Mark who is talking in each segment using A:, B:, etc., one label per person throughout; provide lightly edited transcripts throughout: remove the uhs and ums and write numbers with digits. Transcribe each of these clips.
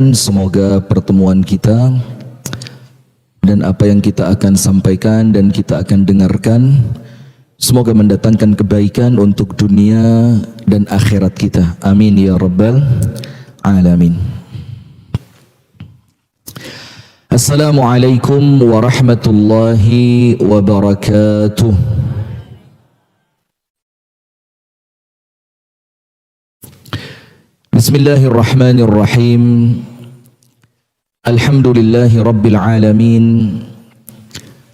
A: Semoga pertemuan kita dan apa yang kita akan sampaikan dan kita akan dengarkan semoga mendatangkan kebaikan untuk dunia dan akhirat kita. Amin ya rabbal alamin. Assalamualaikum warahmatullahi wabarakatuh. Bismillahirrahmanirrahim. Alhamdulillahi rabbil alamin.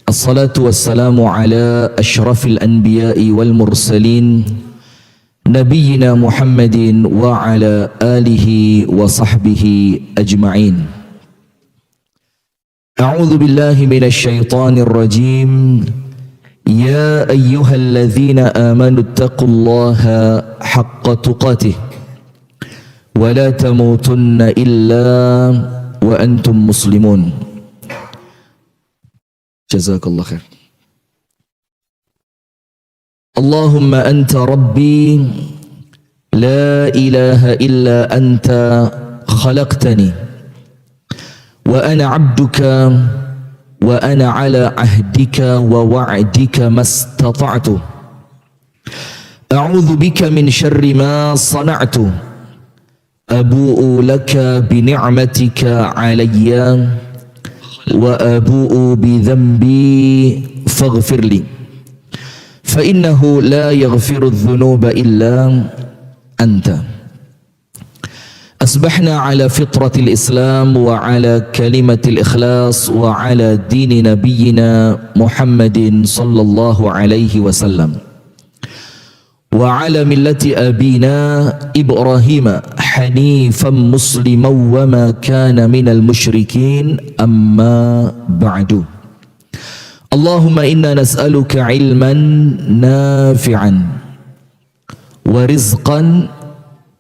A: Assalatu wassalamu ala ashrafil anbiya'i wal mursalin Nabiyyina Muhammadin wa ala alihi wa sahbihi ajma'in. A'udzu billahi minasy syaithanir rajim. Ya ayyuhalladzina amanu taqullaha haqqa tuqatih wa la tamutunna illa wa antum muslimun. Jazakallah khair. Allahumma anta rabbi la ilaha illa anta khalaqtani wa ana abduka wa ana ala ahdika wa wa'dika mastata'tu a'udzu bika min syarri ma sana'tu abu'u laka bi ni'matika 'alayya wa abu'u bi dhanbi faghfir li fa innahu la yaghfiru adh-dhunuba illa anta. Asbahna ala fitratil Islam wa ala kalimatil ikhlas wa ala dini nabiyyina Muhammadin sallallahu alaihi wasallam wa ala millati abina Ibrahim hanifan musliman wa ma kana minal musyrikin amma ba'du. Allahumma inna nas'aluka ilman nafi'an wa rizqan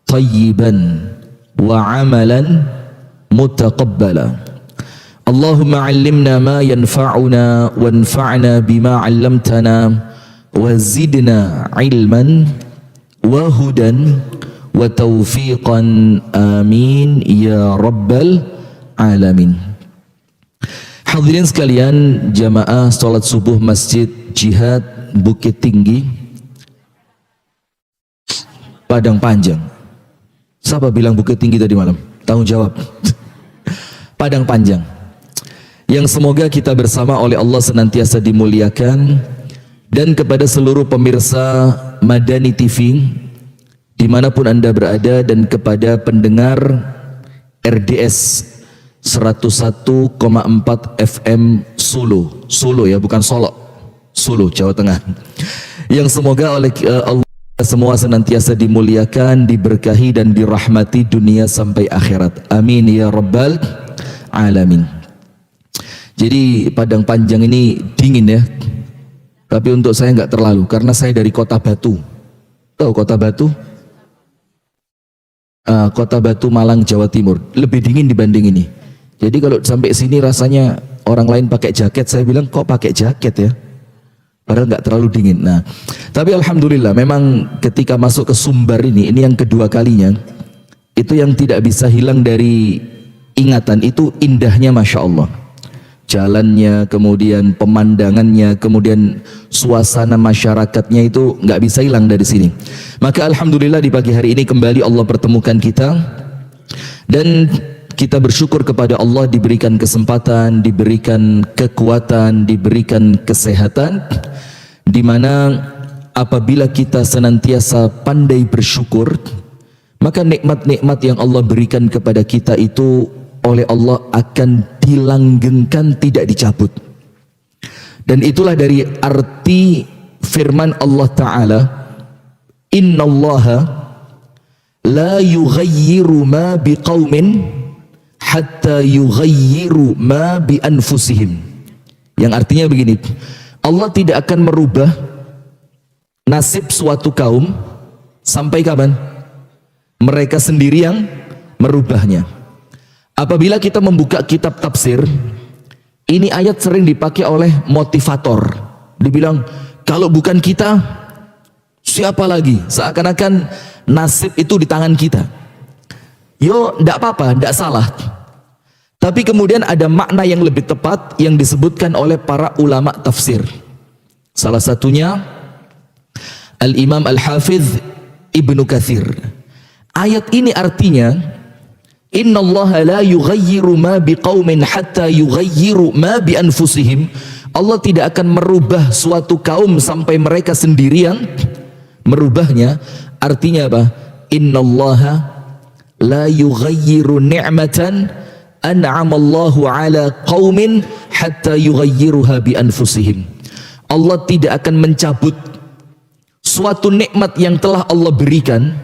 A: tayyiban wa amalan mutaqabbala. Allahumma 'allimna ma yanfa'una wanfa'na bima 'allamtana wa zidna ilman wa hudan wa taufiqan amin ya rabbal alamin. Hadirin sekalian, jamaah salat subuh Masjid Jihad Bukit Tinggi Padang Panjang. Siapa bilang Bukit Tinggi tadi malam? Tanggung jawab. Padang Panjang. Yang semoga kita bersama oleh Allah senantiasa dimuliakan. Dan kepada seluruh pemirsa Madani TV dimanapun anda berada, dan kepada pendengar RDS 101,4 FM Solo ya, bukan Solo, Solo Jawa Tengah, yang semoga oleh Allah semua senantiasa dimuliakan, diberkahi dan dirahmati dunia sampai akhirat. Amin ya rabbal alamin. Jadi Padang Panjang ini dingin ya, tapi untuk saya nggak terlalu, karena saya dari Kota Batu. Tahu Kota Batu? Kota Batu, Malang, Jawa Timur. Lebih dingin dibanding ini. Jadi kalau sampai sini rasanya orang lain pakai jaket, saya bilang kok pakai jaket ya? Padahal nggak terlalu dingin. Nah, tapi alhamdulillah memang ketika masuk ke Sumbar ini yang kedua kalinya, itu yang tidak bisa hilang dari ingatan itu indahnya, masya Allah. Jalannya, kemudian pemandangannya, kemudian suasana masyarakatnya itu nggak bisa hilang dari sini. Maka alhamdulillah di pagi hari ini kembali Allah pertemukan kita, dan kita bersyukur kepada Allah diberikan kesempatan, diberikan kekuatan, diberikan kesehatan, di mana apabila kita senantiasa pandai bersyukur, maka nikmat-nikmat yang Allah berikan kepada kita itu oleh Allah akan dilanggengkan, tidak dicabut. Dan itulah dari arti firman Allah Ta'ala, innallaha la yughayyiru ma biqaumin hatta yughayyiru ma bi anfusihim. Yang artinya begini, Allah tidak akan merubah nasib suatu kaum sampai kapan? Mereka sendiri yang merubahnya. Apabila kita membuka kitab tafsir, ini ayat sering dipakai oleh motivator. Dibilang, kalau bukan kita, siapa lagi? Seakan-akan nasib itu di tangan kita. Yo, ndak apa-apa, ndak salah. Tapi kemudian ada makna yang lebih tepat yang disebutkan oleh para ulama tafsir. Salah satunya Al-Imam Al-Hafidh Ibnu Katsir. Ayat ini artinya, innallaha la yughayyiru ma biqaumin hatta yughayyiru ma bi anfusihim. Allah tidak akan merubah suatu kaum sampai mereka sendirian merubahnya. Artinya apa? Innallaha la yughayyiru ni'matan an'amallahu ala qaumin hatta yughayyiruha bi anfusihim. Allah tidak akan mencabut suatu nikmat yang telah Allah berikan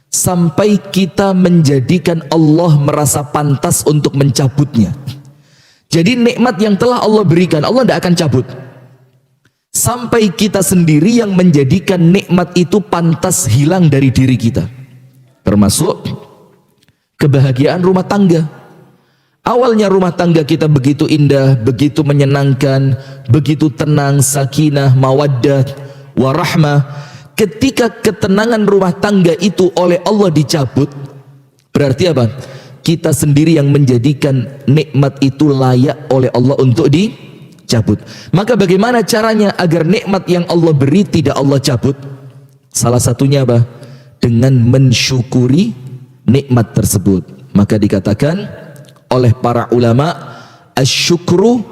A: sampai kita menjadikan Allah merasa pantas untuk mencabutnya. Jadi nikmat yang telah Allah berikan, Allah tidak akan cabut sampai kita sendiri yang menjadikan nikmat itu pantas hilang dari diri kita. Termasuk kebahagiaan rumah tangga. Awalnya rumah tangga kita begitu indah, begitu menyenangkan, begitu tenang, sakinah, mawaddah, warahmah. Ketika ketenangan rumah tangga itu oleh Allah dicabut, berarti apa? Kita sendiri yang menjadikan nikmat itu layak oleh Allah untuk dicabut. Maka bagaimana caranya agar nikmat yang Allah beri tidak Allah cabut? Salah satunya apa? Dengan mensyukuri nikmat tersebut. Maka dikatakan oleh para ulama, asyukru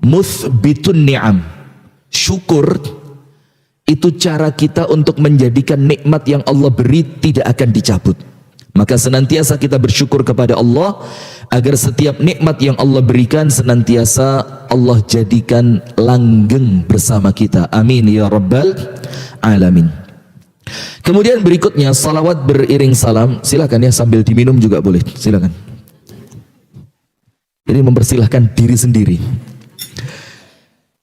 A: muthbitun ni'am. Syukur itu cara kita untuk menjadikan nikmat yang Allah beri tidak akan dicabut. Maka senantiasa kita bersyukur kepada Allah agar setiap nikmat yang Allah berikan senantiasa Allah jadikan langgeng bersama kita. Amin ya rabbal alamin. Kemudian berikutnya salawat beriring salam. Silakan ya, sambil diminum juga boleh. Silakan. Jadi mempersilahkan diri sendiri.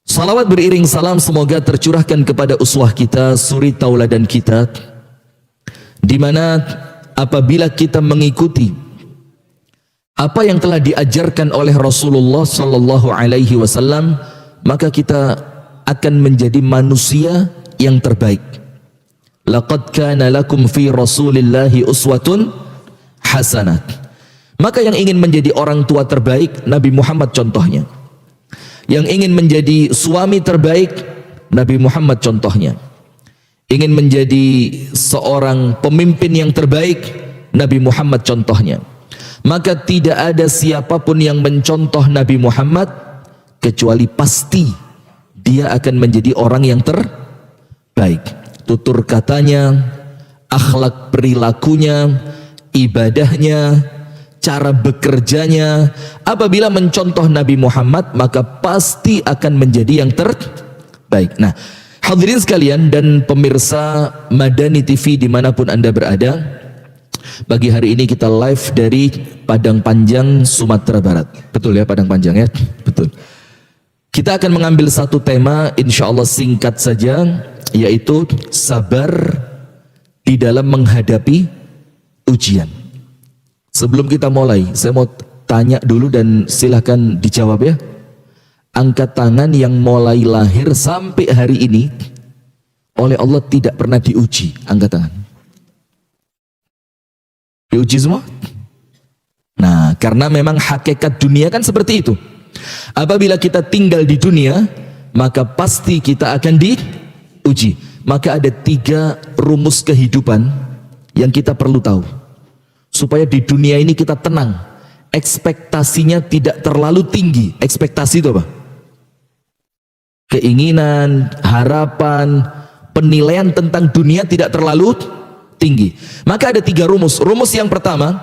A: Salawat beriring salam semoga tercurahkan kepada uswah kita, suri tauladan kita, di mana apabila kita mengikuti apa yang telah diajarkan oleh Rasulullah sallallahu alaihi wasallam, maka kita akan menjadi manusia yang terbaik. Laqad kana lakum fi Rasulillahi uswatun hasanah. Maka yang ingin menjadi orang tua terbaik, Nabi Muhammad contohnya. Yang ingin menjadi suami terbaik, Nabi Muhammad contohnya. Ingin menjadi seorang pemimpin yang terbaik, Nabi Muhammad contohnya. Maka tidak ada siapapun yang mencontoh Nabi Muhammad kecuali pasti dia akan menjadi orang yang terbaik. Tutur katanya, akhlak perilakunya, ibadahnya, cara bekerjanya. Apabila mencontoh Nabi Muhammad, maka pasti akan menjadi yang terbaik. Nah, hadirin sekalian dan pemirsa Madani TV dimanapun Anda berada, pagi hari ini kita live dari Padang Panjang, Sumatera Barat. Betul ya, Padang Panjang ya? Betul. Kita akan mengambil satu tema, insya Allah singkat saja, yaitu sabar di dalam menghadapi ujian. Sebelum kita mulai, saya mau tanya dulu dan silahkan dijawab ya. Angkat tangan yang mulai lahir sampai hari ini oleh Allah tidak pernah diuji. Angkat tangan. Diuji semua? Nah, karena memang hakikat dunia kan seperti itu. Apabila kita tinggal di dunia, maka pasti kita akan diuji. Maka ada 3 rumus kehidupan yang kita perlu tahu. Supaya di dunia ini kita tenang, ekspektasinya tidak terlalu tinggi. Ekspektasi itu apa? Keinginan, harapan, penilaian tentang dunia tidak terlalu tinggi. Maka ada 3 rumus. Rumus yang pertama,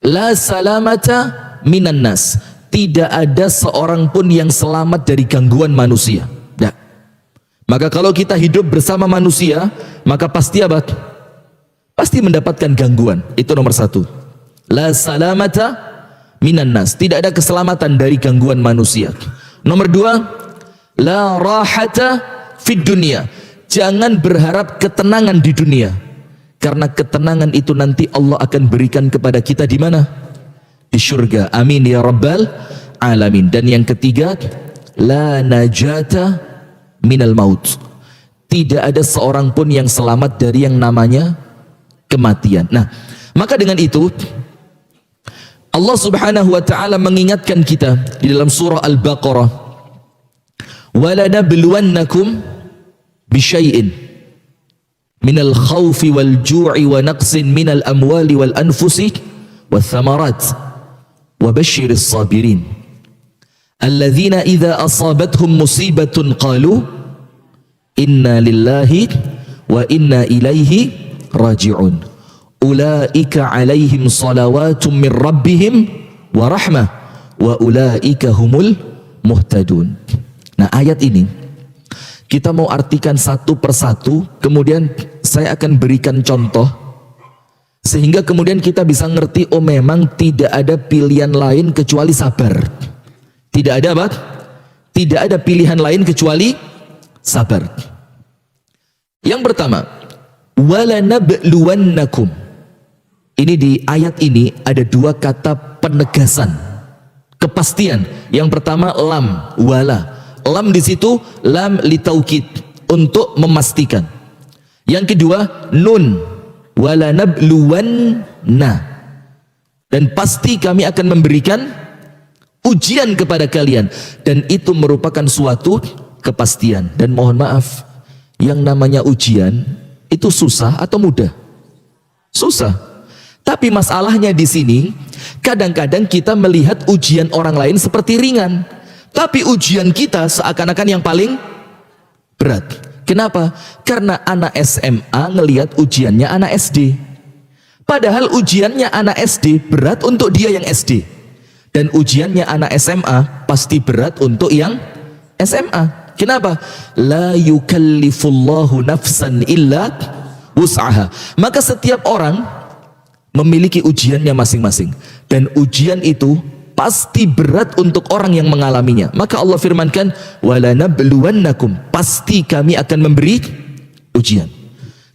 A: la salamata minan nas. Tidak ada seorang pun yang selamat dari gangguan manusia. Nah, maka kalau kita hidup bersama manusia, maka pasti apa? Pasti mendapatkan gangguan. Itu nomor 1. La salamata minan nas. Tidak ada keselamatan dari gangguan manusia. Nomor 2, la rahata fid dunia. Jangan berharap ketenangan di dunia. Karena ketenangan itu nanti Allah akan berikan kepada kita di mana? Di surga. Amin ya rabbal alamin. Dan yang ketiga, la najata minal maut. Tidak ada seorang pun yang selamat dari yang namanya kematian. Nah, maka dengan itu Allah Subhanahu wa taala mengingatkan kita di dalam surah Al-Baqarah, "Walanabluwannakum bisyai'in minal khawfi wal ju'i wa naqsin minal amwali wal anfusi wath thamarat wa basyiris sabirin alladzina idza asabathum musibatun qalu inna lillahi wa inna ilaihi raji'un ulaika alaihim salawatum min rabbihim wa rahmah wa ulaika humul muhtadun." Nah, ayat ini kita mau artikan satu persatu, kemudian saya akan berikan contoh sehingga kemudian kita bisa ngerti, oh memang tidak ada pilihan lain kecuali sabar. Tidak ada apa? Tidak ada pilihan lain kecuali sabar. Yang pertama, walanabluwannakum. Ini di ayat ini ada dua kata penegasan, kepastian. Yang pertama lam, wala. Lam di situ lam litaukid, untuk memastikan. Yang kedua nun, walanabluwanna, dan pasti kami akan memberikan ujian kepada kalian, dan itu merupakan suatu kepastian. Dan mohon maaf, yang namanya ujian itu susah atau mudah? Susah. Tapi masalahnya di sini, kadang-kadang kita melihat ujian orang lain seperti ringan, tapi ujian kita seakan-akan yang paling berat. Kenapa? Karena anak SMA ngelihat ujiannya anak SD. Padahal ujiannya anak SD berat untuk dia yang SD. Dan ujiannya anak SMA pasti berat untuk yang SMA. Kenapa? La yukallifullahu nafsan illa wus'aha. Maka setiap orang memiliki ujiannya masing-masing. Dan ujian itu pasti berat untuk orang yang mengalaminya. Maka Allah firmankan, walanabluwannakum, pasti kami akan memberi ujian.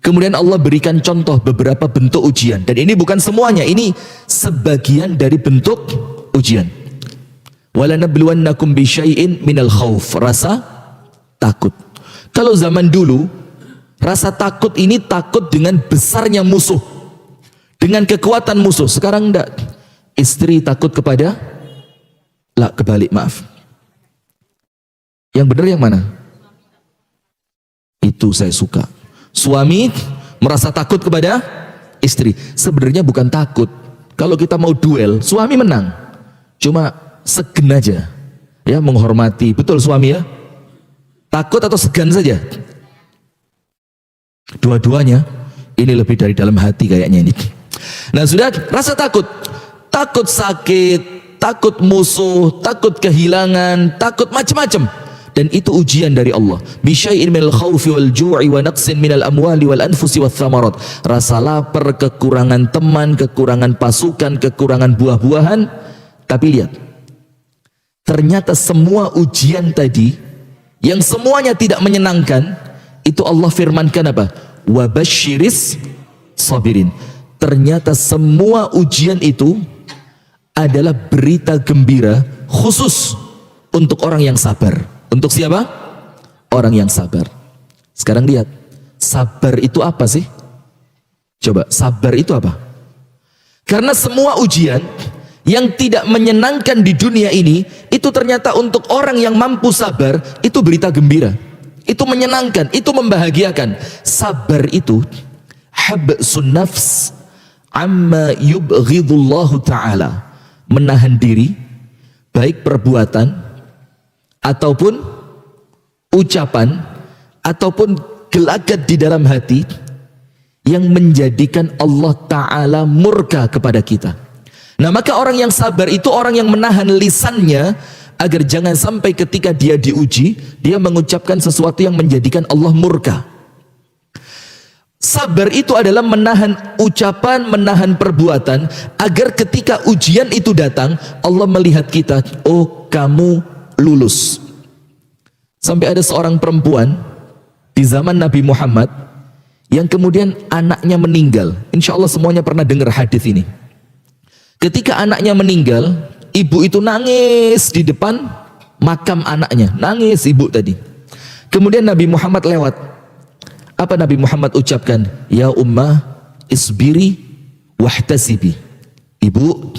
A: Kemudian Allah berikan contoh beberapa bentuk ujian, dan ini bukan semuanya, ini sebagian dari bentuk ujian. Walanabluwannakum bisyai'in minal khauf, rasa takut. Kalau zaman dulu, rasa takut ini takut dengan besarnya musuh, dengan kekuatan musuh. Sekarang enggak. Istri takut kepada, lah kebalik, maaf. Yang benar yang mana? Itu saya suka. Suami merasa takut kepada istri. Sebenarnya bukan takut. Kalau kita mau duel, suami menang. Cuma segen aja, ya, menghormati. Betul suami ya? Takut atau segan saja? Dua-duanya. Ini lebih dari dalam hati kayaknya ini. Nah sudah, rasa takut. Takut sakit, takut musuh, takut kehilangan, takut macam-macam. Dan itu ujian dari Allah. Bisyai'in minal khawfi wal ju'i wa naqsin minal amwali wal anfusi wath thamarat. Rasa lapar, kekurangan teman, kekurangan pasukan, kekurangan buah-buahan. Tapi lihat, ternyata semua ujian tadi yang semuanya tidak menyenangkan, itu Allah firmankan apa? Wa basyiris sabirin. Ternyata semua ujian itu adalah berita gembira khusus untuk orang yang sabar. Untuk siapa? Orang yang sabar. Sekarang lihat, sabar itu apa sih? Coba, sabar itu apa? Karena semua ujian yang tidak menyenangkan di dunia ini, itu ternyata untuk orang yang mampu sabar, itu berita gembira. Itu menyenangkan, itu membahagiakan. Sabar itu habsun nafs amma yubghidullahu ta'ala. Menahan diri, baik perbuatan ataupun ucapan ataupun gelagat di dalam hati yang menjadikan Allah Ta'ala murka kepada kita. Nah maka orang yang sabar itu orang yang menahan lisannya agar jangan sampai ketika dia diuji, dia mengucapkan sesuatu yang menjadikan Allah murka. Sabar itu adalah menahan ucapan, menahan perbuatan, agar ketika ujian itu datang, Allah melihat kita, oh kamu lulus. Sampai ada seorang perempuan di zaman Nabi Muhammad yang kemudian anaknya meninggal. Insya Allah semuanya pernah dengar hadis ini. Ketika anaknya meninggal, ibu itu nangis di depan makam anaknya, nangis ibu tadi. Kemudian Nabi Muhammad lewat. Apa Nabi Muhammad ucapkan? Ya ummah isbiri wahtasibi. Ibu,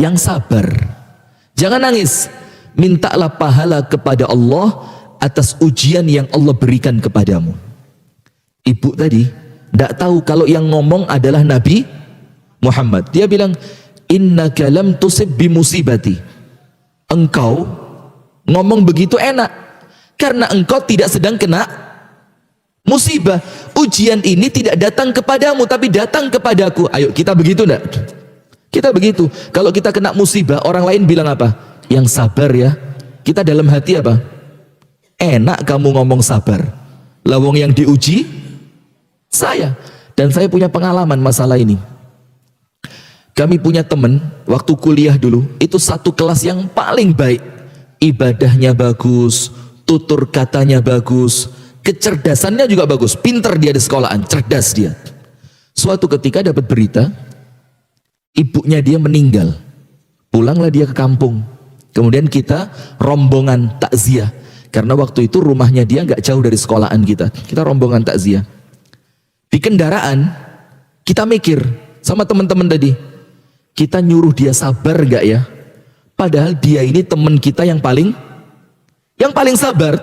A: yang sabar. Jangan nangis. Mintalah pahala kepada Allah atas ujian yang Allah berikan kepadamu. Ibu tadi tidak tahu kalau yang ngomong adalah Nabi Muhammad. Dia bilang, innaka lam tusib bi musibati. Engkau ngomong begitu enak karena engkau tidak sedang kena musibah. Ujian ini tidak datang kepadamu tapi datang kepadaku. Ayo kita begitu enggak? Kita begitu. Kalau kita kena musibah, orang lain bilang apa? Yang sabar ya. Kita dalam hati apa? Enak kamu ngomong sabar. Lawong yang diuji saya. Dan saya punya pengalaman masalah ini. Kami punya teman waktu kuliah dulu, itu satu kelas yang paling baik. Ibadahnya bagus, tutur katanya bagus, kecerdasannya juga bagus, pinter dia di sekolahan, cerdas dia. Suatu ketika dapat berita, ibunya dia meninggal. Pulanglah dia ke kampung. Kemudian kita rombongan takziah. Karena waktu itu rumahnya dia nggak jauh dari sekolahan kita. Kita rombongan takziah. Di kendaraan, kita mikir sama teman-teman tadi, kita nyuruh dia sabar nggak ya? Padahal dia ini teman kita yang paling sabar.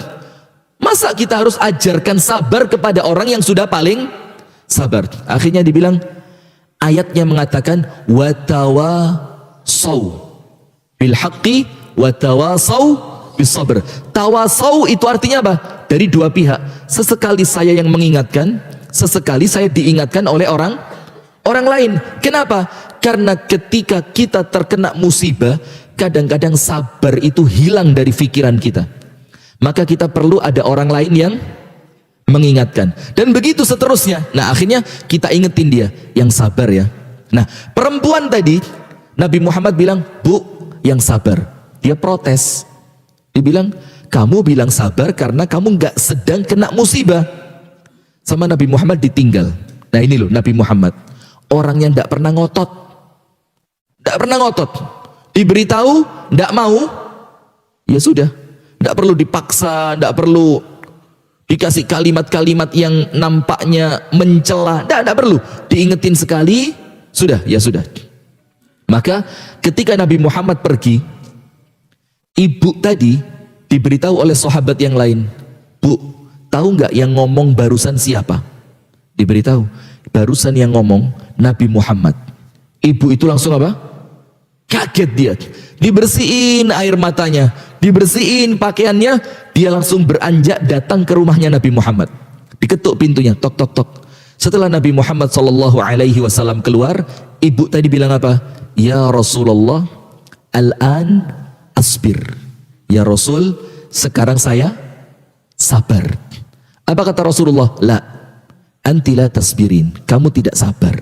A: Masa kita harus ajarkan sabar kepada orang yang sudah paling sabar? Akhirnya dibilang, ayatnya mengatakan watawasau bil haqqi watawasau bis sabr. Tawasau itu artinya apa? Dari dua pihak. Sesekali saya yang mengingatkan, sesekali saya diingatkan oleh orang lain. Kenapa? Karena ketika kita terkena musibah, kadang-kadang sabar itu hilang dari pikiran kita. Maka kita perlu ada orang lain yang mengingatkan. Dan begitu seterusnya. Nah akhirnya kita ingetin dia, yang sabar ya. Nah perempuan tadi, Nabi Muhammad bilang, bu, yang sabar. Dia protes. Dia bilang, kamu bilang sabar karena kamu nggak sedang kena musibah. Sama Nabi Muhammad ditinggal. Nah ini loh Nabi Muhammad, orang yang tidak pernah ngotot. Tidak pernah ngotot. Diberitahu, tidak mau, ya sudah. Tidak perlu dipaksa, tidak perlu dikasih kalimat-kalimat yang nampaknya mencela. Tidak perlu. Diingetin sekali, sudah, ya sudah. Maka ketika Nabi Muhammad pergi, ibu tadi diberitahu oleh sahabat yang lain, bu, tahu nggak yang ngomong barusan siapa? Diberitahu, barusan yang ngomong Nabi Muhammad. Ibu itu langsung apa? Kaget dia. Dibersihin air matanya, dibersihin pakaiannya, dia langsung beranjak datang ke rumahnya Nabi Muhammad. Diketuk pintunya, tok tok tok. Setelah Nabi Muhammad SAW keluar, ibu tadi bilang apa? Ya Rasulullah, al-an asbir. Ya Rasul, sekarang saya sabar. Apa kata Rasulullah? La, anti la tasbirin. Kamu tidak sabar.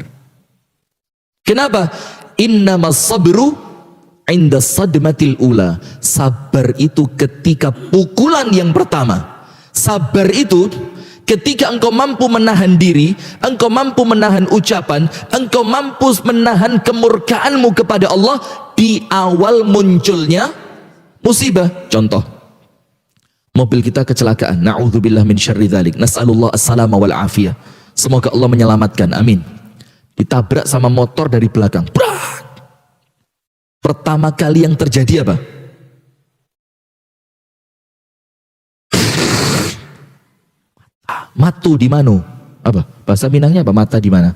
A: Kenapa? Innamas sabru inda sadmatil ula. Sabar itu ketika pukulan yang pertama. Sabar itu ketika engkau mampu menahan diri, engkau mampu menahan ucapan, engkau mampu menahan kemurkaanmu kepada Allah di awal munculnya musibah. Contoh, mobil kita kecelakaan, na'udzubillah min syarri dzalik, nas'alullah as-salama wal afiyah, semoga Allah menyelamatkan, amin. Ditabrak sama motor dari belakang, brak. Pertama kali yang terjadi apa? Matu di mano. Apa? Bahasa Minangnya apa? Mata di mana?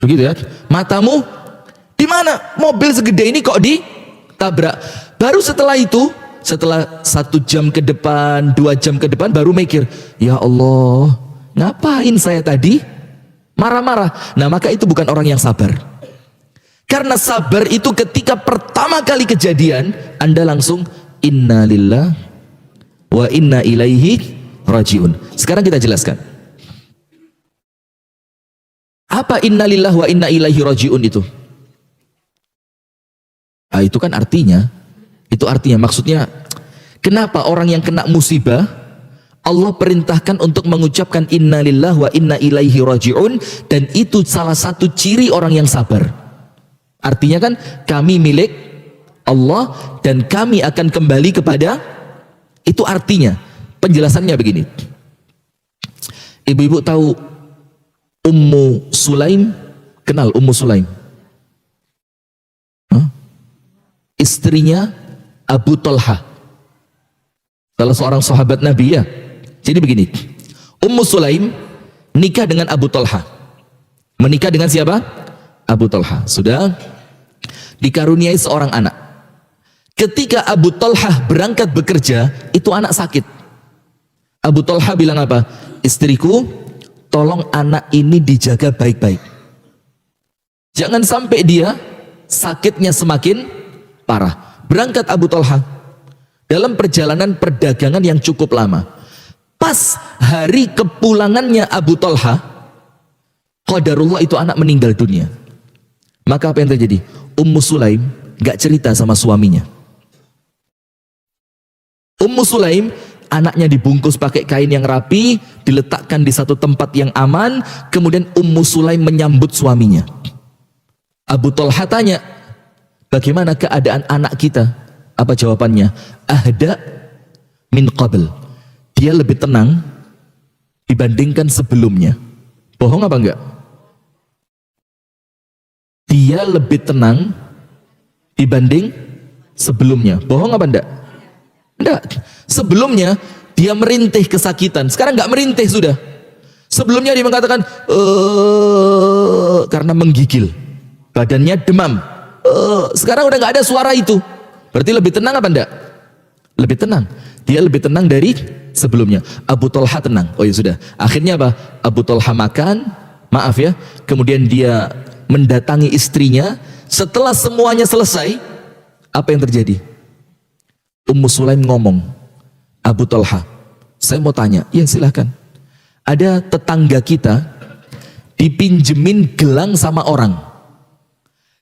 A: Begitu ya? Matamu di mana? Mobil segede ini kok ditabrak. Baru setelah itu, setelah 1 jam ke depan, 2 jam ke depan, baru mikir, ya Allah, ngapain saya tadi marah-marah? Nah maka itu bukan orang yang sabar. Karena sabar itu ketika pertama kali kejadian, Anda langsung inna lillah wa inna ilaihi rajiun. Sekarang kita jelaskan. Apa inna lillah wa inna ilaihi rajiun itu? Nah, itu kan artinya, maksudnya kenapa orang yang kena musibah Allah perintahkan untuk mengucapkan inna lillah wa inna ilaihi rajiun, dan itu salah satu ciri orang yang sabar. Artinya kan kami milik Allah dan kami akan kembali kepada, itu artinya. Penjelasannya begini. Ibu-ibu tahu Ummu Sulaim? Kenal Ummu Sulaim? istrinya Abu Talha, salah seorang sahabat Nabi ya. Jadi begini, Ummu Sulaim nikah dengan Abu Talha. Menikah dengan siapa? Abu Talha. Sudah dikaruniai seorang anak. Ketika Abu Talha berangkat bekerja, itu anak sakit. Abu Talha bilang apa? Istriku, tolong anak ini dijaga baik-baik. Jangan sampai dia sakitnya semakin parah. Berangkat Abu Talha dalam perjalanan perdagangan yang cukup lama. Pas hari kepulangannya Abu Talha, qadarullah itu anak meninggal dunia. Maka apa yang terjadi? Ummu Sulaim gak cerita sama suaminya. Ummu Sulaim, anaknya dibungkus pakai kain yang rapi, diletakkan di satu tempat yang aman, kemudian Ummu Sulaim menyambut suaminya. Abu Talha tanya, bagaimana keadaan anak kita? Apa jawabannya? Ahda min qabl. Dia lebih tenang dibandingkan sebelumnya. Bohong apa enggak? Dia lebih tenang dibanding sebelumnya. Bohong apa enggak? Enggak. Sebelumnya dia merintih kesakitan, sekarang enggak merintih sudah. Sebelumnya dia mengatakan karena menggigil, badannya demam. Sekarang udah enggak ada suara itu. Berarti lebih tenang apa enggak? Lebih tenang. Dia lebih tenang dari sebelumnya. Abu Talha tenang. Oh ya sudah. Akhirnya apa? Abu Talha makan, maaf ya. Kemudian dia mendatangi istrinya. Setelah semuanya selesai, apa yang terjadi? Ummu Sulaim ngomong, Abu Talha, saya mau tanya. Ya silahkan. Ada tetangga kita dipinjemin gelang sama orang.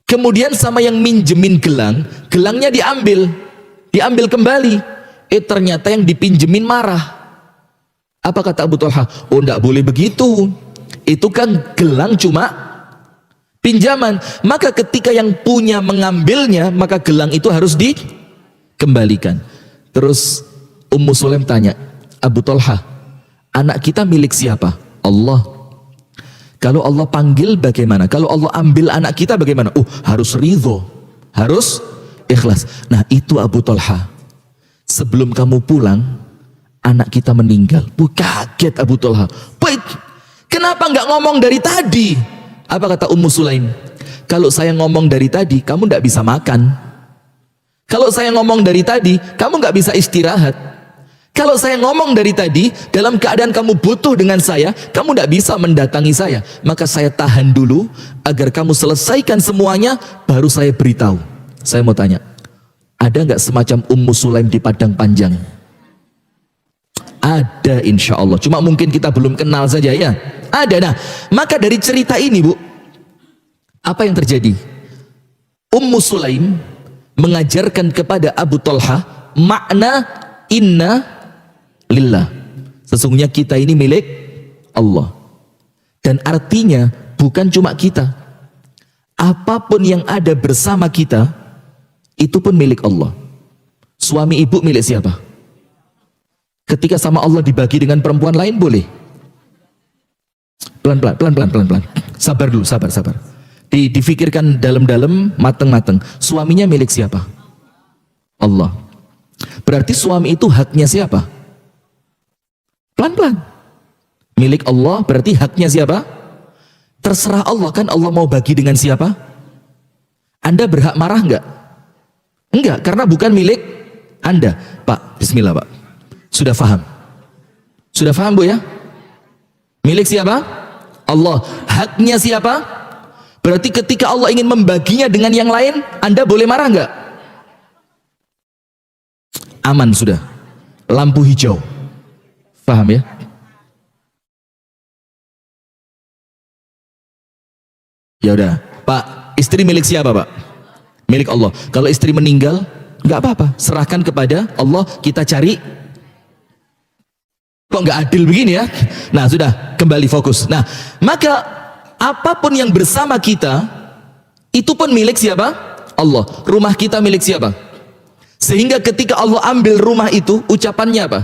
A: Kemudian sama yang minjemin gelang, gelangnya diambil kembali. Ternyata yang dipinjemin marah. Apa kata Abu Talha? Oh enggak boleh begitu. Itu kan gelang cuma pinjaman. Maka ketika yang punya mengambilnya, maka gelang itu harus dikembalikan. Terus Ummu Sulaim tanya, Abu Talha, anak kita milik siapa? Allah. Kalau Allah panggil bagaimana? Kalau Allah ambil anak kita bagaimana? Harus ridho, harus ikhlas. Nah itu Abu Talha, sebelum kamu pulang anak kita meninggal. Kaget Abu Talha. Baik, kenapa nggak ngomong dari tadi? Apa kata Ummu Sulaim? Kalau saya ngomong dari tadi, kamu nggak bisa makan. Kalau saya ngomong dari tadi, kamu nggak bisa istirahat. Kalau saya ngomong dari tadi, dalam keadaan kamu butuh dengan saya, kamu tidak bisa mendatangi saya. Maka saya tahan dulu, agar kamu selesaikan semuanya, baru saya beritahu. Saya mau tanya, ada nggak semacam Ummu Sulaim di Padang Panjang? Ada insya Allah, cuma mungkin kita belum kenal saja ya. Ada. Nah, maka dari cerita ini Bu, apa yang terjadi? Ummu Sulaim mengajarkan kepada Abu Talha makna inna lillah, sesungguhnya kita ini milik Allah. Dan artinya bukan cuma kita, apapun yang ada bersama kita itu pun milik Allah. Suami ibu milik siapa? Ketika sama Allah dibagi dengan perempuan lain boleh? Pelan-pelan. Sabar dulu, sabar. Difikirkan dalam-dalam, mateng-mateng. Suaminya milik siapa? Allah. Berarti suami itu haknya siapa? Pelan-pelan. Milik Allah berarti haknya siapa? Terserah Allah, kan Allah mau bagi dengan siapa? Anda berhak marah enggak? Enggak, karena bukan milik Anda. Pak, bismillah Pak. Sudah paham? Sudah paham Bu ya? Milik siapa? Allah. Haknya siapa? Berarti ketika Allah ingin membaginya dengan yang lain, Anda boleh marah enggak? Aman sudah. Lampu hijau. Paham ya? Ya udah, Pak, istri milik siapa Pak? Milik Allah. Kalau istri meninggal, nggak apa-apa, serahkan kepada Allah, kita cari. Kok nggak adil begini ya? Nah sudah, kembali fokus. Nah, maka apapun yang bersama kita, itu pun milik siapa? Allah. Rumah kita milik siapa? Sehingga ketika Allah ambil rumah itu, ucapannya apa?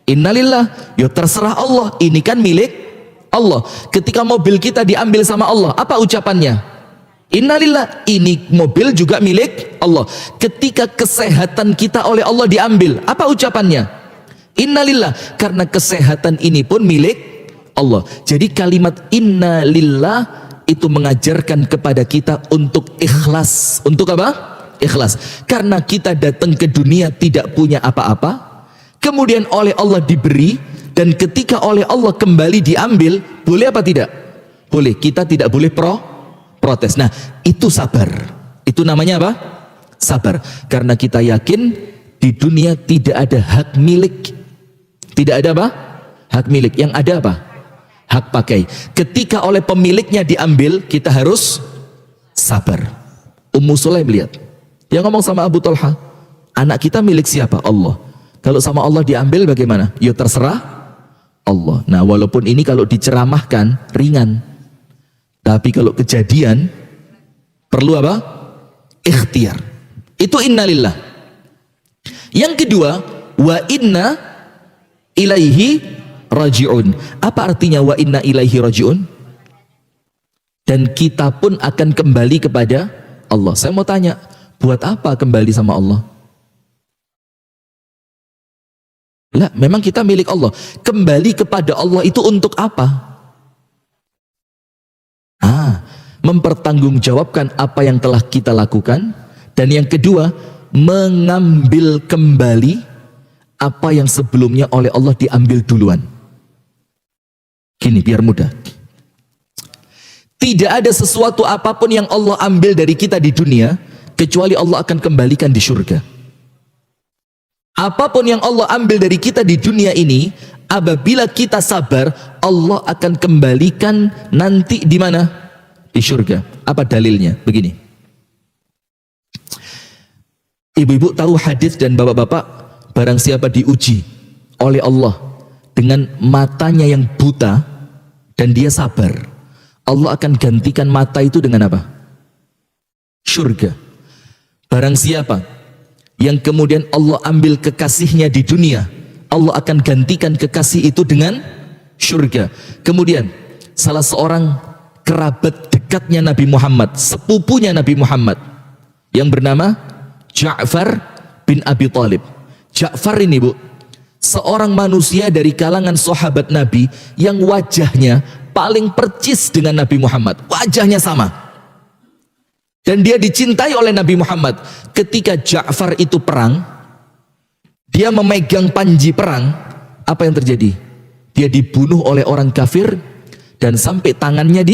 A: Innalillah, ya terserah Allah, ini kan milik Allah. Ketika mobil kita diambil sama Allah, apa ucapannya? Innalillah, ini mobil juga milik Allah. Ketika kesehatan kita oleh Allah diambil, apa ucapannya? Innalillah, karena kesehatan ini pun milik Allah. Jadi kalimat innalillah itu mengajarkan kepada kita untuk ikhlas. Untuk apa? Ikhlas. Karena kita datang ke dunia tidak punya apa-apa, kemudian oleh Allah diberi, dan ketika oleh Allah kembali diambil, boleh apa tidak? Boleh. Kita tidak boleh protes. Nah, itu sabar. Itu namanya apa? Sabar. Karena kita yakin di dunia tidak ada hak milik. Tidak ada apa? Hak milik. Yang ada apa? Hak pakai. Ketika oleh pemiliknya diambil, kita harus sabar. Ummu Sulaim lihat, dia ngomong sama Abu Talha, anak kita milik siapa? Allah. Kalau sama Allah diambil bagaimana? Ya terserah Allah. Nah, walaupun ini kalau diceramahkan ringan, tapi kalau kejadian perlu apa? Ikhtiar. Itu innalillah. Yang kedua, wa inna ilaihi raji'un. Apa artinya wa inna ilaihi raji'un? Dan kita pun akan kembali kepada Allah. Saya mau tanya, buat apa kembali sama Allah? Lah, memang kita milik Allah. Kembali kepada Allah itu untuk apa? Mempertanggungjawabkan apa yang telah kita lakukan, dan yang kedua, mengambil kembali apa yang sebelumnya oleh Allah diambil duluan. Gini, biar mudah. Tidak ada sesuatu apapun yang Allah ambil dari kita di dunia kecuali Allah akan kembalikan di surga. Apapun yang Allah ambil dari kita di dunia ini, apabila kita sabar, Allah akan kembalikan nanti di mana? Di surga. Apa dalilnya? Begini. Ibu-ibu tahu hadis dan bapak-bapak, barang siapa diuji oleh Allah dengan matanya yang buta dan dia sabar, Allah akan gantikan mata itu dengan apa? Surga. Barang siapa yang kemudian Allah ambil kekasihnya di dunia, Allah akan gantikan kekasih itu dengan surga. Kemudian salah seorang kerabat dekatnya Nabi Muhammad, sepupunya Nabi Muhammad, yang bernama Ja'far bin Abi Thalib. Ja'far ini, Bu, seorang manusia dari kalangan sahabat Nabi yang wajahnya paling percis dengan Nabi Muhammad. Wajahnya sama. Dan dia dicintai oleh Nabi Muhammad. Ketika Ja'far itu perang, dia memegang panji perang, apa yang terjadi? Dia dibunuh oleh orang kafir dan sampai tangannya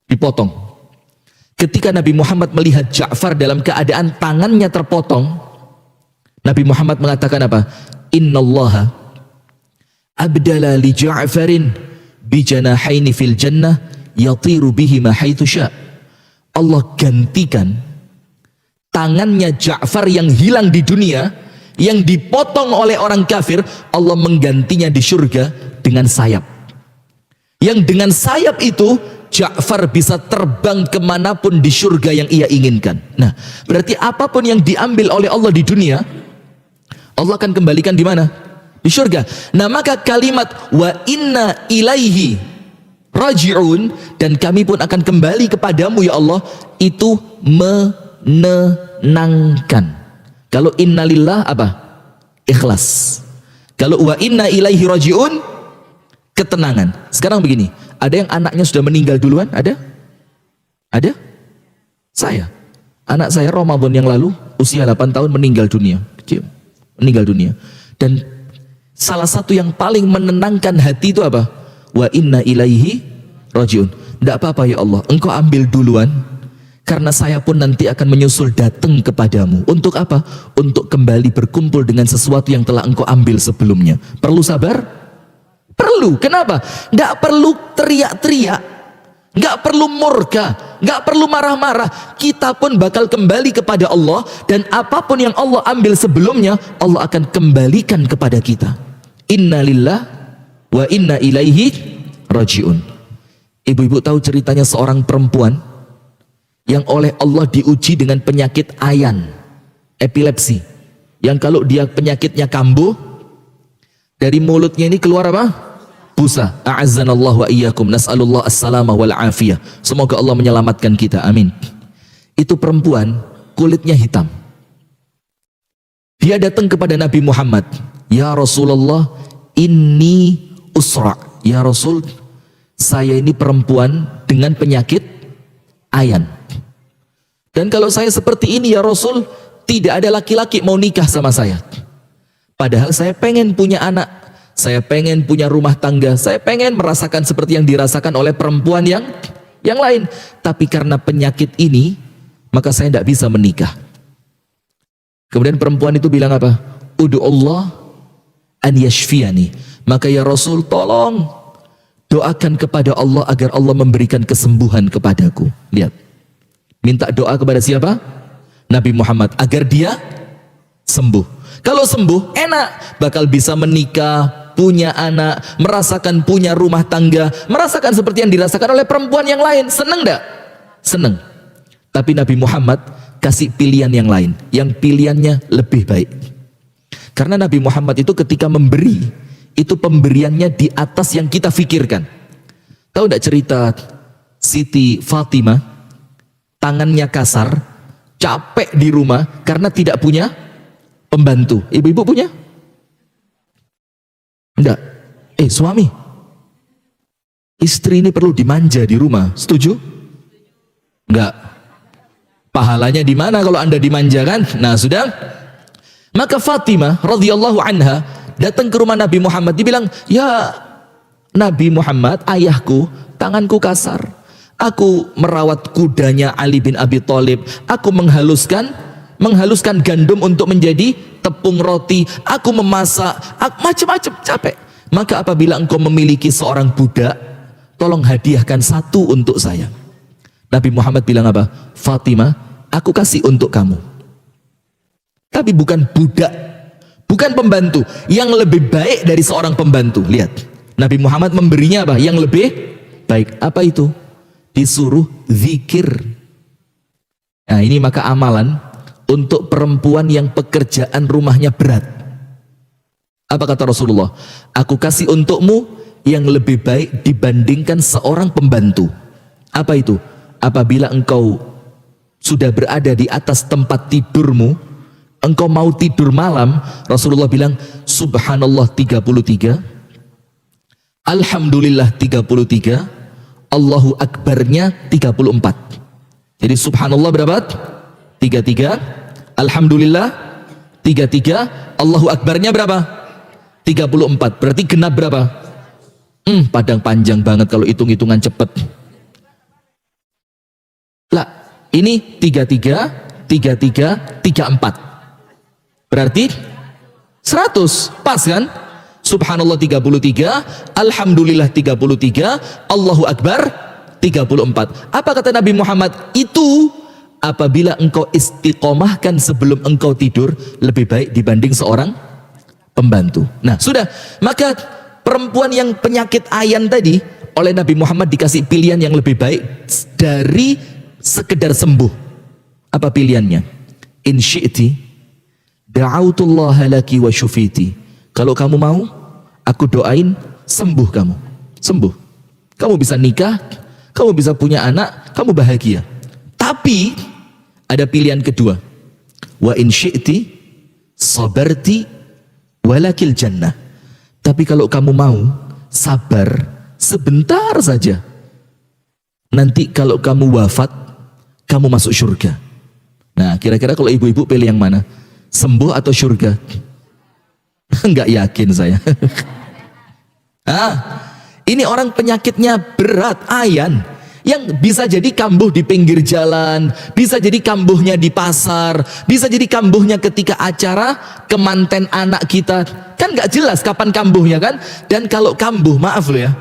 A: dipotong. Ketika Nabi Muhammad melihat Ja'far dalam keadaan tangannya terpotong, Nabi Muhammad mengatakan apa? Innallaha abdala li Ja'farin bijanahaini fil jannah yatiru bihima haitsu sya'. Allah gantikan tangannya Ja'far yang hilang di dunia, yang dipotong oleh orang kafir, Allah menggantinya di surga dengan sayap. Yang dengan sayap itu Ja'far bisa terbang kemanapun di surga yang ia inginkan. Nah, berarti apapun yang diambil oleh Allah di dunia, Allah akan kembalikan di mana? Di surga. Nah, maka kalimat wa inna ilaihi raji'un, dan kami pun akan kembali kepadamu ya Allah, itu menenangkan. Kalau innalillah apa? Ikhlas. Kalau wa inna ilaihi raji'un, ketenangan. Sekarang begini, ada yang anaknya sudah meninggal duluan? Ada? Ada? Saya. Anak saya Ramadan yang lalu usia 8 tahun meninggal dunia. Kecil. Meninggal dunia. Dan salah satu yang paling menenangkan hati itu apa? Wa inna ilaihi rajiun. Tidak apa-apa ya Allah, engkau ambil duluan, karena saya pun nanti akan menyusul datang kepadamu. Untuk apa? Untuk kembali berkumpul dengan sesuatu yang telah engkau ambil sebelumnya. Perlu sabar? Perlu. Kenapa? Tidak perlu teriak-teriak, nggak perlu murka, nggak perlu marah-marah. Kita pun bakal kembali kepada Allah, dan apapun yang Allah ambil sebelumnya, Allah akan kembalikan kepada kita. Inna lillah wa inna ilaihi rajiun. Ibu-ibu tahu ceritanya seorang perempuan yang oleh Allah diuji dengan penyakit ayan, epilepsi, yang kalau dia penyakitnya kambuh, dari mulutnya ini keluar apa? busa. A'azzanallahu wa iyyakum, nas'alullah as-salama wal afiyah. Semoga Allah menyelamatkan kita, amin. Itu perempuan kulitnya hitam. Dia datang kepada Nabi Muhammad, ya Rasulullah, inni usra. Ya Rasul, saya ini perempuan dengan penyakit ayan. Dan kalau saya seperti ini ya Rasul, tidak ada laki-laki mau nikah sama saya. Padahal saya pengen punya anak, saya pengen punya rumah tangga, saya pengen merasakan seperti yang dirasakan oleh perempuan yang lain. Tapi karena penyakit ini, maka saya tidak bisa menikah. Kemudian perempuan itu bilang apa? Udu'ullah an yashfiyani. Maka ya Rasul, tolong doakan kepada Allah agar Allah memberikan kesembuhan kepadaku. Lihat, minta doa kepada siapa? Nabi Muhammad, agar dia sembuh. Kalau sembuh, enak, bakal bisa menikah, punya anak, merasakan punya rumah tangga, merasakan seperti yang dirasakan oleh perempuan yang lain. Seneng enggak? Seneng. Tapi Nabi Muhammad kasih pilihan yang lain, yang pilihannya lebih baik. Karena Nabi Muhammad itu ketika memberi, itu pemberiannya di atas yang kita pikirkan. Tahu enggak cerita Siti Fatimah, tangannya kasar, capek di rumah karena tidak punya pembantu. Ibu-ibu punya? Enggak. Suami, istri ini perlu dimanja di rumah, setuju? Enggak. Pahalanya di mana kalau Anda dimanjakan? Nah, sudah. Maka Fatimah radhiyallahu anha datang ke rumah Nabi Muhammad, dibilang, ya Nabi Muhammad, ayahku, tanganku kasar. Aku merawat kudanya Ali bin Abi Thalib. Aku menghaluskan gandum untuk menjadi tepung roti. Aku memasak, macam-macam, capek. Maka apabila engkau memiliki seorang budak, tolong hadiahkan satu untuk saya. Nabi Muhammad bilang apa? Fatimah, aku kasih untuk kamu. Tapi bukan budak, bukan pembantu. Yang lebih baik dari seorang pembantu. Lihat, Nabi Muhammad memberinya apa? Yang lebih baik. Apa itu? Disuruh zikir. Nah, ini maka amalan untuk perempuan yang pekerjaan rumahnya berat. Apa kata Rasulullah? Aku kasih untukmu yang lebih baik dibandingkan seorang pembantu. Apa itu? Apabila engkau sudah berada di atas tempat tidurmu, engkau mau tidur malam, Rasulullah bilang subhanallah 33, alhamdulillah 33, Allahu Akbarnya 34. Jadi subhanallah berapa? 33, alhamdulillah 33, Allahu Akbarnya berapa? 34. Berarti genap berapa? Padang panjang banget kalau hitung-hitungan cepet. Lah, ini 33, 34. Berarti 100. Pas kan? Subhanallah 33, alhamdulillah 33, Allahu Akbar 34. Apa kata Nabi Muhammad? Itu apabila engkau istiqomahkan sebelum engkau tidur, lebih baik dibanding seorang pembantu. Nah, sudah. Maka perempuan yang penyakit ayan tadi oleh Nabi Muhammad dikasih pilihan yang lebih baik dari sekedar sembuh. Apa pilihannya? In syi'ti da'autullaha laki wa syufiti. Kalau kamu mau, aku doain sembuh kamu. Sembuh. Kamu bisa nikah, kamu bisa punya anak, kamu bahagia. Tapi ada pilihan kedua. Wa in syi'ti sabarti walakil jannah. Tapi kalau kamu mau sabar sebentar saja, nanti kalau kamu wafat, kamu masuk surga. Nah, kira-kira kalau ibu-ibu pilih yang mana? Sembuh atau surga? Enggak yakin saya. Ini orang penyakitnya berat, ayan, yang bisa jadi kambuh di pinggir jalan, bisa jadi kambuhnya di pasar, bisa jadi kambuhnya ketika acara kemanten anak kita. Kan nggak jelas kapan kambuhnya kan? Dan kalau kambuh, maaf loh ya,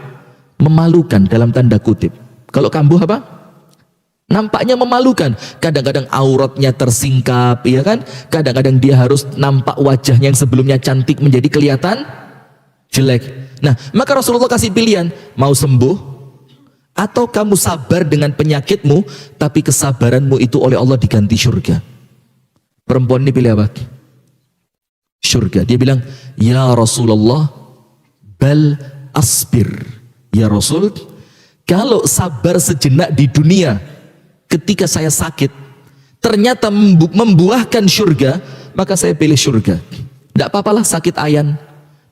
A: memalukan dalam tanda kutip. Kalau kambuh apa? Nampaknya memalukan. Kadang-kadang auratnya tersingkap, ya kan? Kadang-kadang dia harus nampak wajahnya yang sebelumnya cantik menjadi kelihatan jelek. Nah, maka Rasulullah kasih pilihan, mau sembuh atau kamu sabar dengan penyakitmu, tapi kesabaranmu itu oleh Allah diganti surga. Perempuan ini pilih apa? Surga. Dia bilang, ya Rasulullah, bal asbir ya Rasul, kalau sabar sejenak di dunia ketika saya sakit ternyata membuahkan surga, maka saya pilih surga. Tidak apa-apalah sakit ayan,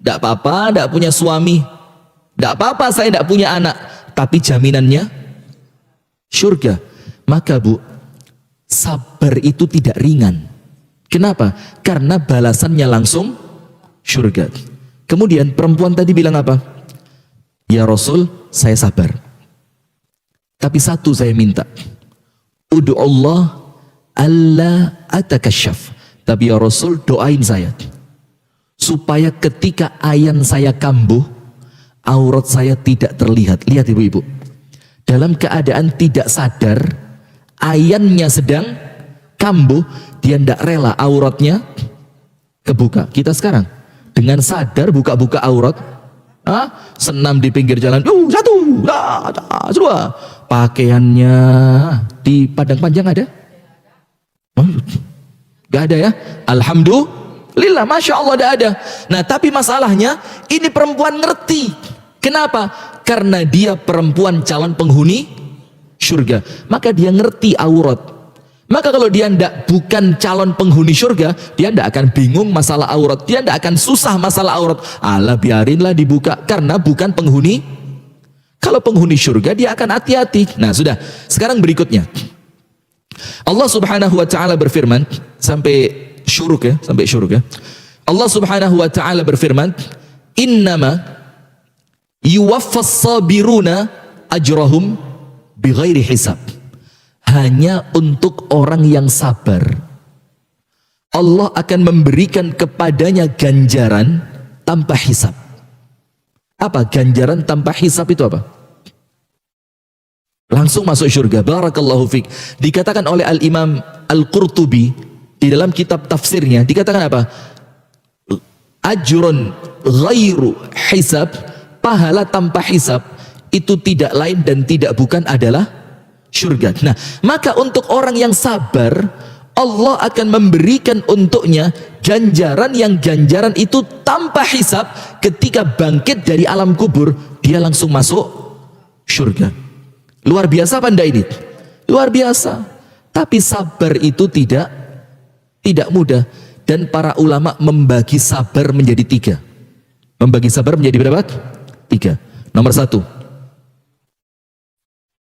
A: tidak apa-apa tidak punya suami, tidak apa-apa saya tidak punya anak, tapi jaminannya surga. Maka Bu, sabar itu tidak ringan. Kenapa? Karena balasannya langsung surga. Kemudian perempuan tadi bilang apa? Ya Rasul, saya sabar, tapi satu saya minta, Udu Allah alla atakasyaf. Tapi ya Rasul, doain saya supaya ketika ayan saya kambuh, aurat saya tidak terlihat. Lihat ibu-ibu, dalam keadaan tidak sadar, ayannya sedang kambuh, dia tidak rela auratnya kebuka. Kita sekarang dengan sadar buka-buka aurat, senam di pinggir jalan, satu, dua, pakaiannya di padang panjang ada? Gak ada ya? Alhamdulillah, Masya Allah gak ada. Nah tapi masalahnya ini perempuan ngerti. Kenapa? Karena dia perempuan calon penghuni surga, maka dia ngerti aurat. Maka kalau dia bukan calon penghuni surga, dia tidak akan bingung masalah aurat, dia tidak akan susah masalah aurat. Allah biarinlah dibuka karena bukan penghuni. Kalau penghuni surga dia akan hati-hati. Nah sudah, sekarang berikutnya Allah subhanahu wa ta'ala berfirman, sampai syuruk ya, sampai syuruk ya. Allah subhanahu wa ta'ala berfirman, innama yuwaffas sabiruna ajrahum bighairi hisab. Hanya untuk orang yang sabar Allah akan memberikan kepadanya ganjaran tanpa hisab. Apa ganjaran tanpa hisab itu apa? Langsung masuk surga. Barakallahu fiqh. Dikatakan oleh Al-Imam Al-Qurtubi di dalam kitab tafsirnya, dikatakan apa? Ajrun ghairu hisab, pahala tanpa hisab, itu tidak lain dan tidak bukan adalah surga. Nah, maka untuk orang yang sabar, Allah akan memberikan untuknya ganjaran yang ganjaran itu tanpa hisab. Ketika bangkit dari alam kubur, dia langsung masuk surga. Luar biasa apa enggak ini? Luar biasa. Tapi sabar itu tidak mudah. Dan para ulama membagi sabar menjadi tiga. Membagi sabar menjadi berapa? Tiga. Nomor satu,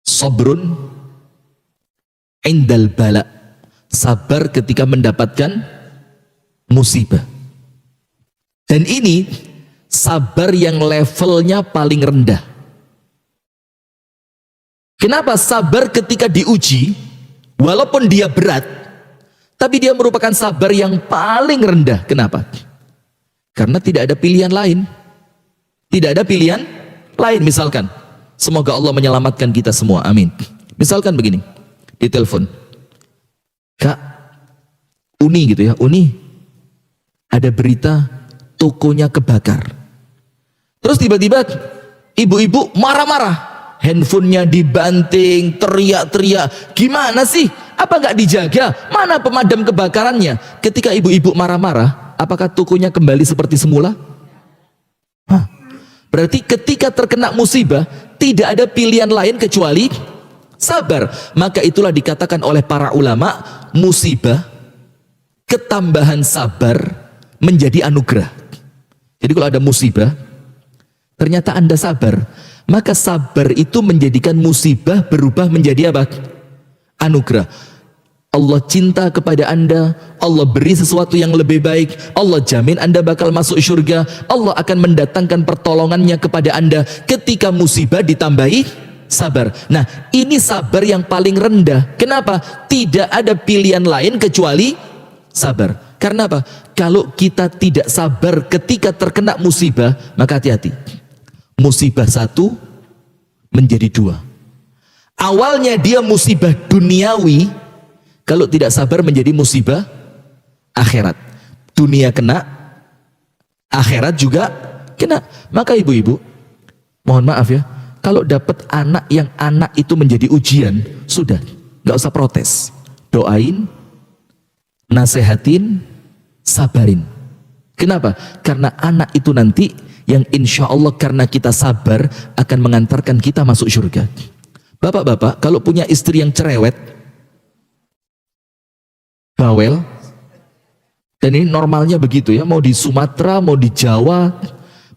A: sabrun indal bala, sabar ketika mendapatkan musibah. Dan ini sabar yang levelnya paling rendah. Kenapa? Sabar ketika diuji, walaupun dia berat, tapi dia merupakan sabar yang paling rendah. Kenapa? Karena tidak ada pilihan lain. Tidak ada pilihan lain. Misalkan, semoga Allah menyelamatkan kita semua, amin. Misalkan begini, ditelepon, Kak, Uni gitu ya, Uni, ada berita tokonya kebakar. Terus tiba-tiba ibu-ibu marah-marah, handphonenya dibanting, teriak-teriak. Gimana sih? Apa nggak dijaga? Mana pemadam kebakarannya? Ketika ibu-ibu marah-marah, apakah tokonya kembali seperti semula? Berarti ketika terkena musibah, tidak ada pilihan lain kecuali sabar. Maka itulah dikatakan oleh para ulama, musibah, ketambahan sabar menjadi anugerah. Jadi kalau ada musibah, ternyata Anda sabar, maka sabar itu menjadikan musibah berubah menjadi apa? Anugerah. Allah cinta kepada Anda, Allah beri sesuatu yang lebih baik, Allah jamin Anda bakal masuk surga, Allah akan mendatangkan pertolongannya kepada Anda ketika musibah ditambahi sabar. Nah, ini sabar yang paling rendah. Kenapa? Tidak ada pilihan lain kecuali sabar. Karena apa? Kalau kita tidak sabar ketika terkena musibah, maka hati-hati. Musibah satu menjadi dua. Awalnya dia musibah duniawi, kalau tidak sabar menjadi musibah akhirat. Dunia kena, akhirat juga kena. Maka ibu-ibu, mohon maaf ya, kalau dapat anak yang anak itu menjadi ujian, sudah, nggak usah protes. Doain, nasehatin, sabarin. Kenapa? Karena anak itu nanti yang insya Allah karena kita sabar akan mengantarkan kita masuk surga. Bapak-bapak, kalau punya istri yang cerewet, bawel, dan ini normalnya begitu ya, mau di Sumatera, mau di Jawa,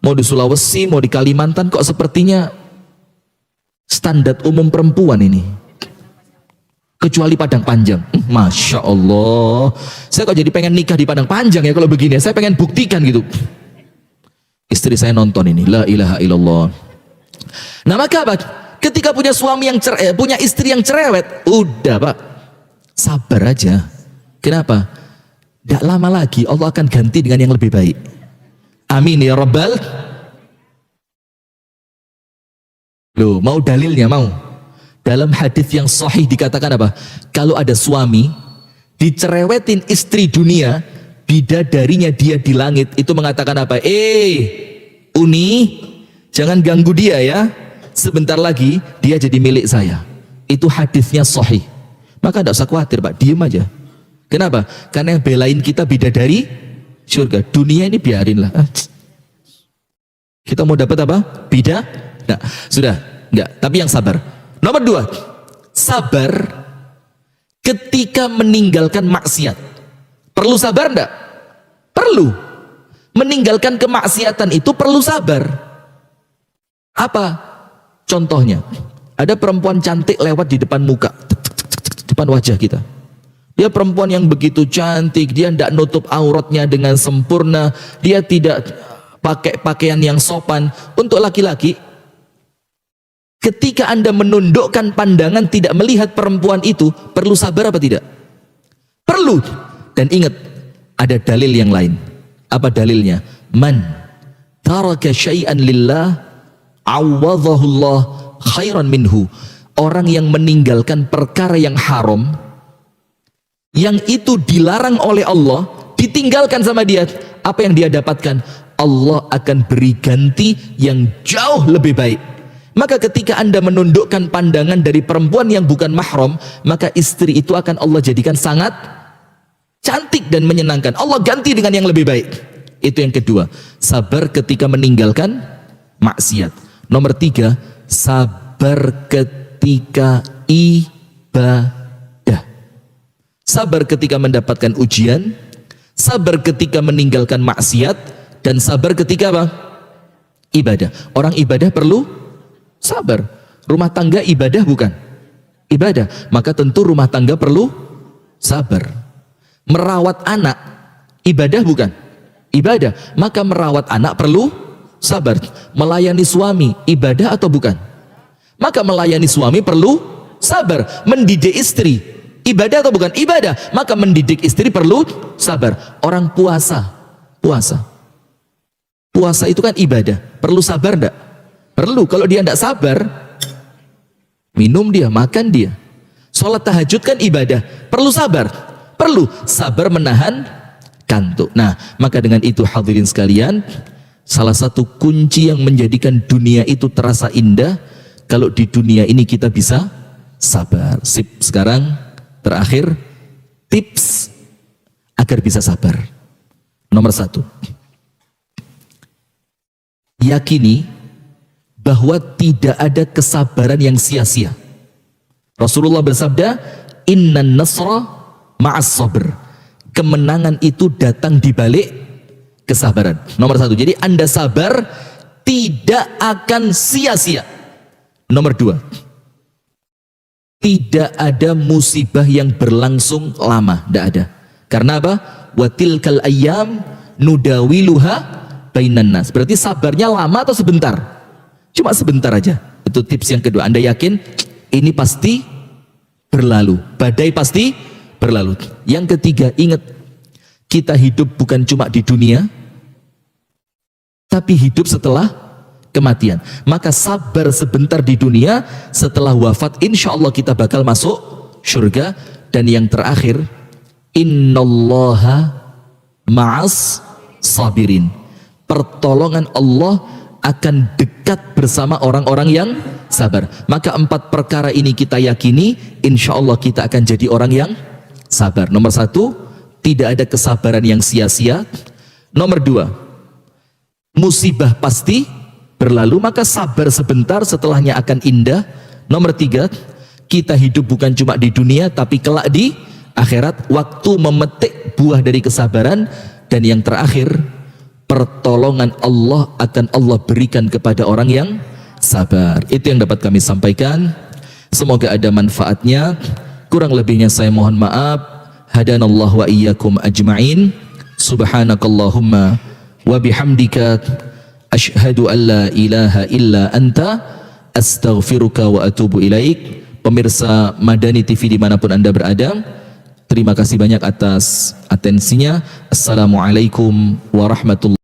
A: mau di Sulawesi, mau di Kalimantan, kok sepertinya standar umum perempuan ini. Kecuali Padang Panjang. Masya Allah, saya kok jadi pengen nikah di Padang Panjang ya kalau begini. Saya pengen buktikan gitu. Istri saya nonton ini, la ilaha illallah. Nah maka Pak, ketika punya suami yang punya istri yang cerewet, udah Pak, sabar aja. Kenapa? Tidak lama lagi Allah akan ganti dengan yang lebih baik. Amin ya Rabbal. Loh, mau dalilnya mau? Dalam hadis yang sahih dikatakan apa? Kalau ada suami dicerewetin istri dunia, bidadarinya dia di langit itu mengatakan apa? Uni, jangan ganggu dia ya. Sebentar lagi dia jadi milik saya. Itu hadisnya sahih. Maka tidak usah khawatir Pak, diem aja. Kenapa? Karena yang belain kita bidadari surga. Dunia ini biarinlah. Kita mau dapat apa? Nah, sudah, enggak. Tapi yang sabar. Nomor 2, sabar ketika meninggalkan maksiat. Perlu sabar enggak? Perlu. Meninggalkan kemaksiatan itu perlu sabar. Apa contohnya? Ada perempuan cantik lewat di depan muka, depan wajah kita. Dia perempuan yang begitu cantik, dia tidak nutup auratnya dengan sempurna, dia tidak pakai pakaian yang sopan. Untuk laki-laki, ketika Anda menundukkan pandangan tidak melihat perempuan itu, perlu sabar apa tidak? Perlu. Dan ingat, ada dalil yang lain. Apa dalilnya? Man taraka syai'an lillah awadhahullah khairan minhu. Orang yang meninggalkan perkara yang haram, yang itu dilarang oleh Allah, ditinggalkan sama dia, apa yang dia dapatkan? Allah akan beri ganti yang jauh lebih baik. Maka ketika Anda menundukkan pandangan dari perempuan yang bukan mahram, maka istri itu akan Allah jadikan sangat cantik dan menyenangkan. Allah ganti dengan yang lebih baik. Itu yang kedua, sabar ketika meninggalkan maksiat. Nomor 3, sabar ketika ibadah. Sabar ketika mendapatkan ujian, sabar ketika meninggalkan maksiat, dan sabar ketika apa? Ibadah. Orang ibadah perlu sabar. Rumah tangga ibadah bukan? Ibadah. Maka tentu rumah tangga perlu sabar. Merawat anak ibadah bukan? Ibadah. Maka merawat anak perlu sabar. Melayani suami ibadah atau bukan? Maka melayani suami perlu sabar. Mendidik istri ibadah atau bukan? Ibadah. Maka mendidik istri perlu sabar. Orang puasa itu kan ibadah. Perlu sabar enggak? Perlu. Kalau dia enggak sabar, minum dia, makan dia. Sholat tahajud kan ibadah. Perlu sabar. Perlu sabar menahan kantuk. Nah, maka dengan itu hadirin sekalian, salah satu kunci yang menjadikan dunia itu terasa indah, kalau di dunia ini kita bisa sabar. Sip, sekarang terakhir, tips agar bisa sabar. Nomor 1, yakini bahwa tidak ada kesabaran yang sia-sia. Rasulullah bersabda, innan nasra ma'as sabr. Kemenangan itu datang di balik kesabaran. Nomor 1, jadi Anda sabar tidak akan sia-sia. Nomor 2, tidak ada musibah yang berlangsung lama, tidak ada. Karena apa? Wa tilkal ayyam nudawiluha bainan nas. Berarti sabarnya lama atau sebentar? Cuma sebentar aja. Itu tips yang kedua. Anda yakin ini pasti berlalu, badai pasti berlalu. Yang ketiga, ingat, kita hidup bukan cuma di dunia, tapi hidup setelah kematian. Maka sabar sebentar di dunia, setelah wafat insya Allah kita bakal masuk surga. Dan yang terakhir, innallaha ma'as sabirin. Pertolongan Allah akan dekat bersama orang-orang yang sabar. Maka 4 perkara ini kita yakini, insya Allah kita akan jadi orang yang sabar. Nomor 1, tidak ada kesabaran yang sia-sia. Nomor 2, musibah pasti berlalu, maka sabar sebentar, setelahnya akan indah. Nomor 3, kita hidup bukan cuma di dunia tapi kelak di akhirat, waktu memetik buah dari kesabaran. Dan yang terakhir, pertolongan Allah akan Allah berikan kepada orang yang sabar. Itu yang dapat kami sampaikan, semoga ada manfaatnya. Kurang lebihnya saya mohon maaf. Hadanallahu wa iyyakum ajma'in. Subhanakallahumma wa bihamdika asyhadu an la ilaha illa anta astaghfiruka wa atubu ilaik. Pemirsa Madani TV dimanapun Anda berada, terima kasih banyak atas atensinya. Assalamualaikum warahmatullahi wabarakatuh.